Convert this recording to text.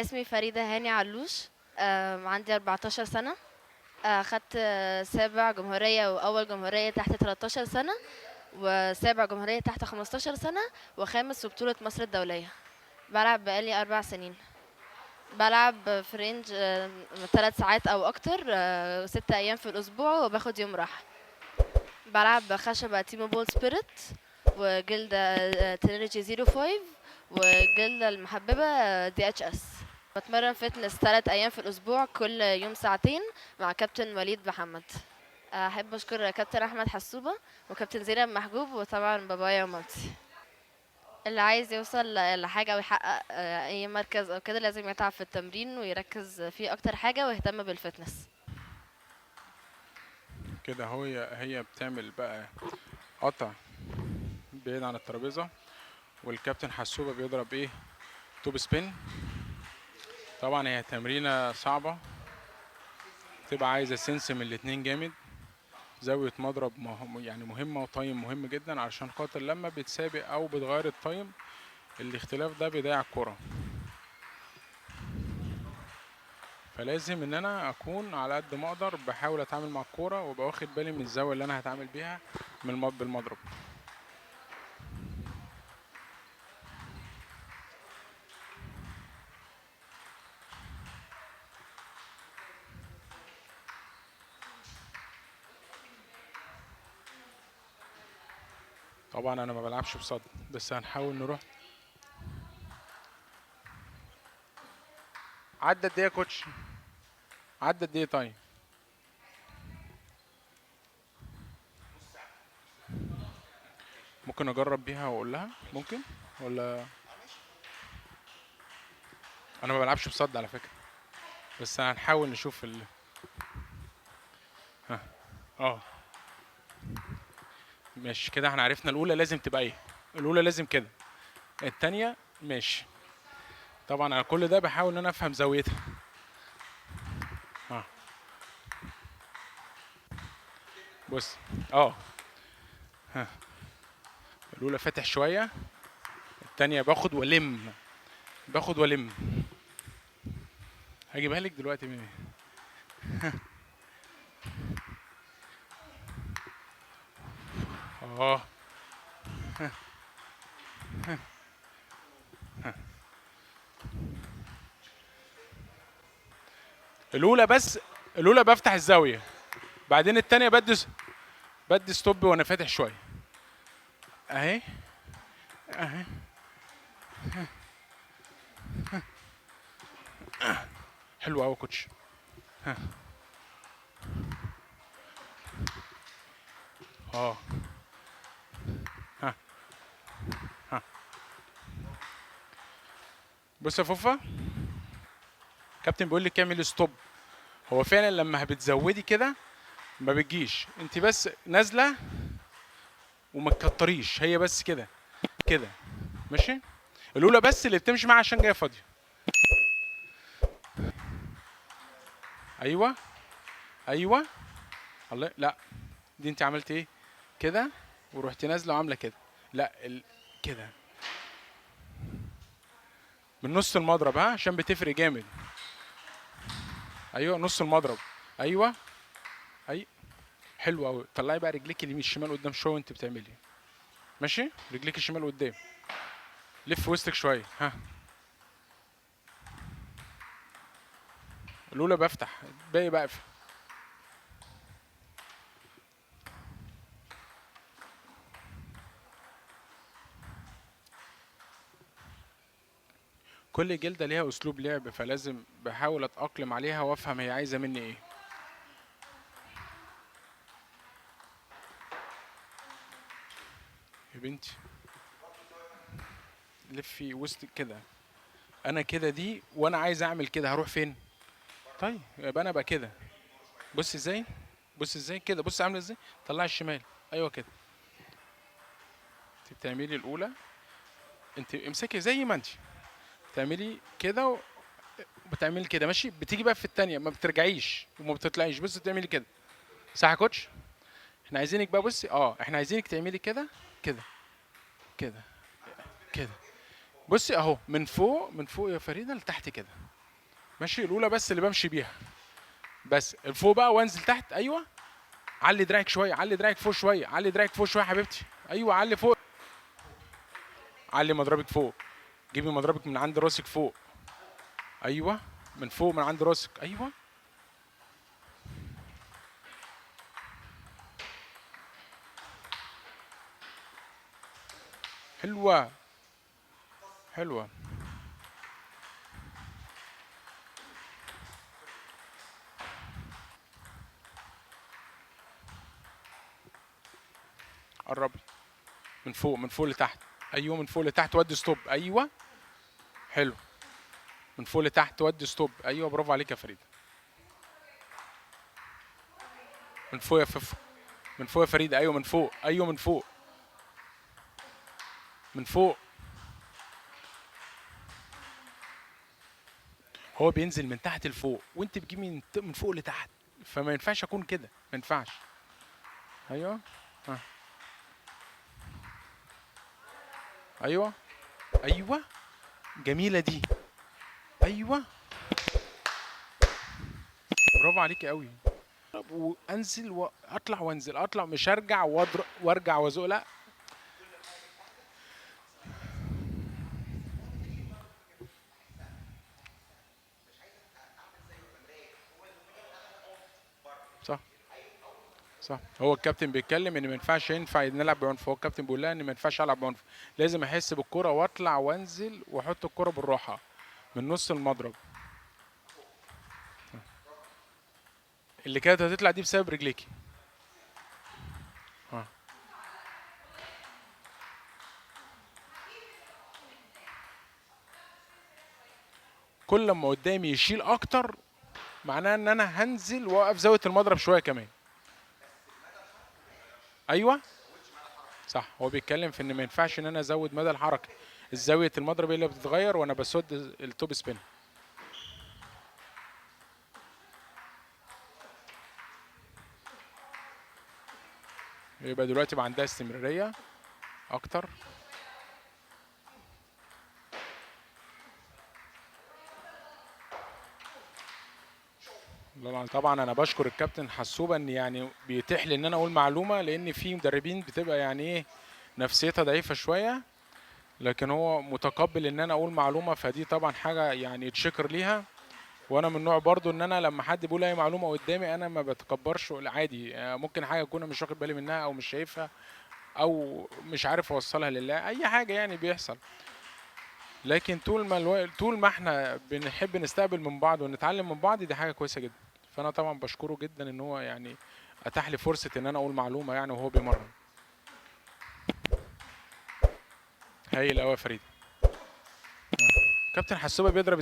اسمي فريدة هاني علوش. عندي 14 سنة. خدت سابع جمهورية وأول جمهورية تحت 13 سنة، وسابع جمهورية تحت 15 سنة، وخامس في بطولة مصر الدولية. بلعب بقالي 4 سنين. بلعب في رينج 3 ساعات أو أكتر، 6 أيام في الأسبوع، وباخد يوم راحة. بلعب خشبة تيمو بول سبيريت، وجلدة ترينيتي 05، وجلدة المحببة دي اتش اس. بتمرن فتنس 3 أيام في الأسبوع، كل يوم ساعتين، مع كابتن وليد محمد. أحب أشكر كابتن أحمد حسوبة وكابتن زينب محجوب، وطبعا بابايا ومامتي. اللي عايز يوصل لحاجة ويحقق أي مركز أو كده لازم يتعب في التمرين ويركز فيه أكتر حاجة ويهتم بالفتنس. كده هي بتعمل بقى قطع بعيد عن الترابيزة، والكابتن حسوبة بيضرب ايه، توب سبين. طبعا هي تمرينة صعبة، تبقى عايزة سنس من الاتنين جامد. زاوية مضرب يعني مهمة، وتايم مهم جدا، علشان خاطر لما بتسابق او بتغير التايم الاختلاف ده بيضيع الكرة. فلازم ان انا اكون على قد ما اقدر بحاول اتعامل مع الكورة، وابقى واخد بالي من الزاوية اللي انا هتعامل بيها بالمضرب. طبعا انا ما بلعبش بصد، بس هنحاول نروح. عدى قد ايه يا كوتش؟ عدى قد ايه طيب؟ ممكن اجرب بيها واقول لها ممكن، ولا انا ما بلعبش بصد على فكره، بس هنحاول نشوف ها. اه ماشي كده، احنا عرفنا الاولى لازم تبقى ايه. الاولى لازم كده، التانية ماشي. طبعا على كل ده بحاول ان انا افهم زاويتها. اه بص، اه ها، الاولى فاتح شويه، التانية باخد والم. هجيبها لك دلوقتي من اه الاولى بس، الاولى بفتح الزاويه، بعدين التانية بدي ستوب وانا فاتح شويه. اهي اهي. حلو قوي كوتش. اه ها ها. بص يا فوفا، كابتن بيقول لك اعمل ستوب. هو فعلا لما بتزودي كده ما بتجيش، انت بس نازله وما تكتريش، هي بس كده كده ماشي. الاولى بس اللي بتمشي معاها عشان جايه فاضيه. ايوه ايوه. الله، لا دي انت عملت ايه كده، ورحتي نازله وعامله كده. لا كده من نص المضرب، ها، عشان بتفرق جامد. ايوه نص المضرب. ايوه اي. حلو قوي. طلعي بقى رجليك اليمين الشمال قدام شويه وانت بتعملي ماشي، رجليك الشمال قدام، لف وسطك شويه. ها، الاولى بفتح، الباقي بقفل. كل جلده ليها اسلوب لعب، فلازم بحاول اتاقلم عليها وافهم هي عايزه مني ايه. يا بنتي لفي وسطك كده. انا كده دي، وانا عايز اعمل كده هروح فين؟ طيب يبقى انا بقى كده. بص ازاي، بص ازاي كده، بص عامله ازاي. طلعي الشمال. ايوه كده. انت بتعملي الاولى، انت امسكي زي ما انت بتعملي كده، وبتعملي كده ماشي. بتيجي بقى في الثانيه ما بترجعيش وما بتطلعيش، بص بتعملي كده. صح يا كوتش؟ احنا عايزينك بقى، بصي احنا عايزينك تعملي كده كده كده كده. بصي اهو، من فوق، من فوق يا فريده لتحت كده. ماشي، الاولى بس اللي بمشي بيها، بس فوق بقى وانزل تحت. ايوه، علي دراعك شويه، علي دراعك فوق شويه، علي دراعك فوق شويه يا حبيبتي. ايوه علي فوق، علي مضربك فوق، جيبي مضربك من عند راسك فوق. ايوه، من فوق من عند راسك. ايوه، حلوه حلوه. قربي من فوق، من فوق لتحت. ايوه من فوق لتحت ودي ستوب. ايوه حلو، من فوق لتحت ودي ستوب. ايوه برافو عليك يا فريده. من فوق يا فوق، من فوق يا فريده. ايوه من فوق، ايوه من فوق، من فوق. هو بينزل من تحت لفوق وانت بتجيبي من فوق لتحت، فما ينفعش اكون كده، ما ينفعش. ايوه ها. ايوه ايوه، جميله دي. ايوه برافو عليكي قوي. وانزل واطلع وانزل، اطلع مش ارجع واضرب وارجع وازق، لا. صح صح، هو الكابتن بيتكلم ان ما ينفع نلعب بعنف. هو الكابتن بيقول لها ان ما ينفعش العب بعنف، لازم احس بالكرة واطلع وانزل واحط الكرة بالراحة من نص المضرب. اللي كانت هتطلع دي بسبب رجليكي. ها، كل لما قدامي يشيل اكتر معناه ان انا هنزل واوقف زاوية المضرب شوية كمان. ايوه صح، هو بيتكلم في ان ما ينفعش ان انا ازود مدى الحركة، الزاوية المضرب هي اللي بتتغير وانا بسد التوب سبين. يبقى دلوقتي بقى عندها استمرارية اكتر. طبعا انا بشكر الكابتن حسوبه ان يعني بيتيح لي ان انا اقول معلومه، لان في مدربين بتبقى يعني ايه نفسيتها ضعيفه شويه، لكن هو متقبل ان انا اقول معلومه، فدي طبعا حاجه يعني يتشكر ليها. وانا من النوع برضو ان انا لما حد بيقول اي معلومه قدامي انا ما بتكبرش، عادي. ممكن حاجه اكون مش واخد بالي منها او مش شايفها او مش عارف اوصلها لله، اي حاجه يعني بيحصل. لكن طول ما احنا بنحب نستقبل من بعض ونتعلم من بعض، دي حاجه كويسه جدا. فانا طبعا بشكره جدا ان هو يعني اتاح لي فرصه ان انا اقول معلومه يعني وهو بيمرن. هايل قوي يا فريد. كابتن حسوبه بيضرب